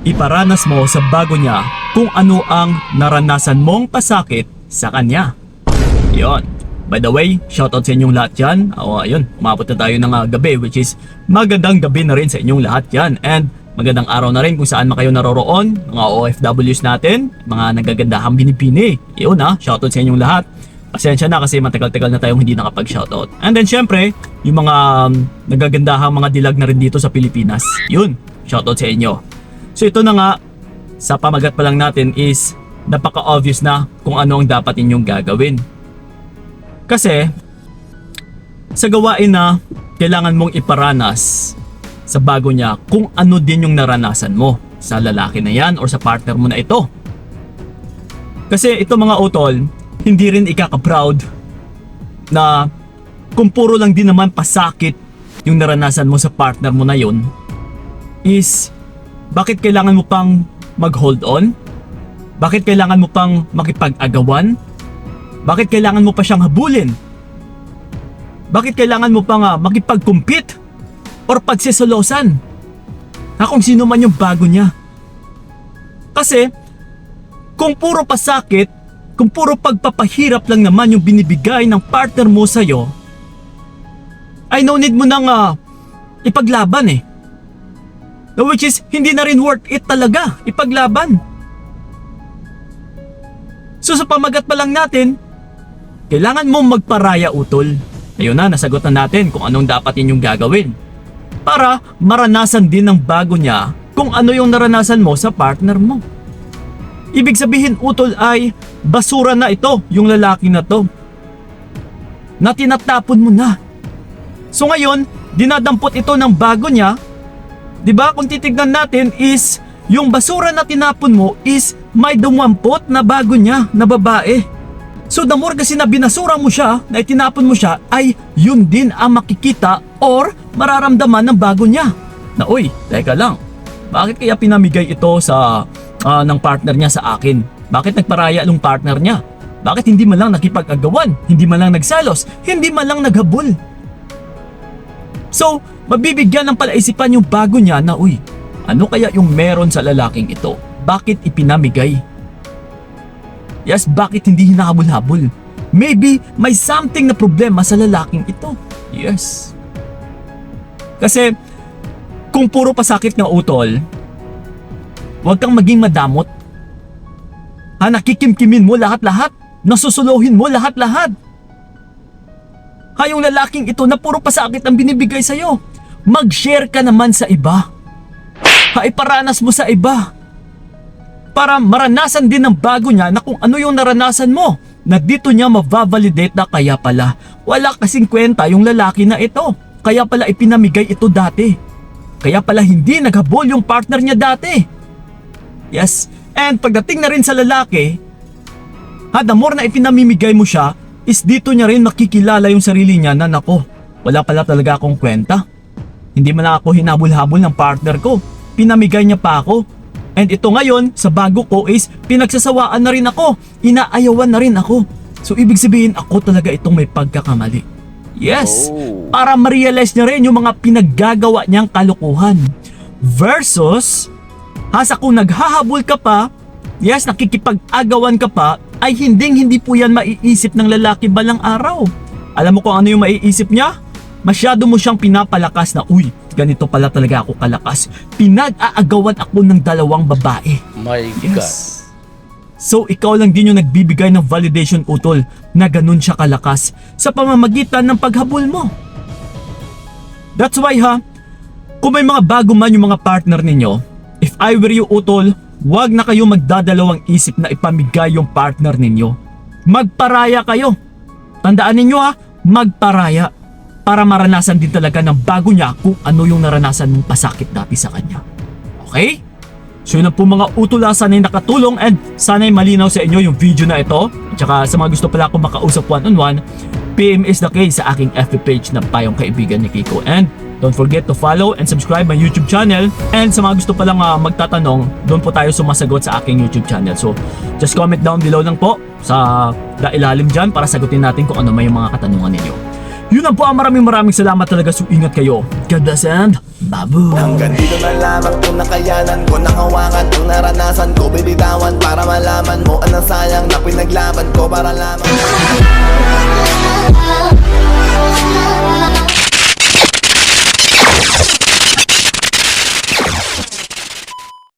iparanas mo sa bago niya kung ano ang naranasan mong pasakit sa kanya. Yon. By the way, shoutout sa inyong lahat dyan. Ayun, umabot na tayo ng gabi, which is magandang gabi na rin sa inyong lahat dyan. And magandang araw na rin kung saan kayo naroroon, mga OFWs natin, mga nagagandahang binipini. Yun shoutout sa inyong lahat. Pasensya na kasi matagal-tagal na tayong hindi nakapag-shoutout. And then syempre, yung mga nagagandahang mga dilag na rin dito sa Pilipinas. Yun, shoutout sa inyo. So ito na nga, sa pamagat pa lang natin is napaka-obvious na kung ano ang dapat inyong gagawin. Kasi sa gawain na kailangan mong iparanas sa bago niya kung ano din yung naranasan mo sa lalaki na yan or sa partner mo na ito. Kasi ito mga utol, hindi rin ikaka-proud na kung puro lang din naman pasakit yung naranasan mo sa partner mo na yun, is bakit kailangan mo pang mag-hold on? Bakit kailangan mo pang makipag-agawan? Bakit kailangan mo pa siyang habulin? Bakit kailangan mo pang makipag-compete or pagsisolosan kung sino man yung bago niya? Kasi kung puro pasakit, kung puro pagpapahirap lang naman yung binibigay ng partner mo sa'yo, ay no need mo nang ipaglaban which is hindi na rin worth it talaga ipaglaban. So sa pamagat pa lang natin, kailangan mong magparaya utol. Ayun na, nasagot na natin kung anong dapat inyong gagawin para maranasan din ng bago niya kung ano yung naranasan mo sa partner mo. Ibig sabihin utol ay basura na ito, yung lalaki na to, na tinatapon mo na. So ngayon, dinadampot ito ng bago niya. Diba kung titignan natin is yung basura na tinapon mo is may dumampot na bago niya na babae. So the more kasi na binasura mo siya, na itinapon mo siya, ay yun din ang makikita or mararamdaman ng bago niya. Na uy, teka lang, bakit kaya pinamigay ito sa ng partner niya sa akin? Bakit nagparaya yung partner niya? Bakit hindi man lang nakipag-agawan? Hindi man lang nagsalos? Hindi man lang naghabol? So, mabibigyan ng palaisipan yung bago niya na uy, ano kaya yung meron sa lalaking ito? Bakit ipinamigay? Yes, bakit hindi hinahabol-habol? Maybe may something na problema sa lalaking ito. Yes. Kasi kung puro pasakit ng utol, huwag kang maging madamot. Nakikimkimin mo lahat-lahat. Nasusuluhin mo lahat-lahat. Yung lalaking ito na puro pasakit ang binibigay sa'yo, mag-share ka naman sa iba. Iparanas mo sa iba. Para maranasan din ng bago niya na kung ano yung naranasan mo, na dito niya ma-validate na kaya pala wala kasing kwenta yung lalaki na ito. Kaya pala ipinamigay ito dati. Kaya pala hindi naghabol yung partner niya dati. Yes, and pagdating na rin sa lalaki, the more na ipinamimigay mo siya, is dito niya rin makikilala yung sarili niya na nako, wala pala talaga akong kwenta. Hindi man ako hinabol-habol ng partner ko, pinamigay niya pa ako. And ito ngayon, sa bago ko is pinagsasawaan na rin ako, inaayawan na rin ako. So ibig sabihin ako talaga itong may pagkakamali. Yes, para ma-realize niya rin yung mga pinaggagawa niyang kalukuhan. Versus, sa kung naghahabol ka pa, yes, nakikipag-agawan ka pa, ay hindi po yan maiisip ng lalaki balang araw. Alam mo kung ano yung maiisip niya? Masyado mo siyang pinapalakas na, uy, ganito pala talaga ako kalakas. Pinag-aagawan ako ng dalawang babae. My God. So ikaw lang din yung nagbibigay ng validation utol na ganun siya kalakas sa pamamagitan ng paghabol mo. That's why kung may mga bago man yung mga partner ninyo, if I were you utol, wag na kayo magdadalawang isip na ipamigay yung partner ninyo. Magparaya kayo. Tandaan ninyo magparaya. Para maranasan din talaga ng bago niya kung ano yung naranasan mong pasakit dati sa kanya. Okay? So yun ang po mga utula, sana'y nakatulong and sana'y malinaw sa inyo yung video na ito. At saka sa mga gusto pala akong makausap one-on-one, PM is the case sa aking FB page na Payong Kaibigan ni Kiko. And don't forget to follow and subscribe my YouTube channel. And sa mga gusto palang magtatanong, doon po tayo sumasagot sa aking YouTube channel. So just comment down below lang po sa ilalim dyan para sagutin natin kung ano may mga katanungan ninyo. Yun lang po, maraming salamat talaga. So ingat kayo. God bless and babu. Hanggang dito na lamang itong nakayanan ko, nakawakan ang naranasan ko, bibitawan para malaman mo anong sayang na pinaglaban ko para lamang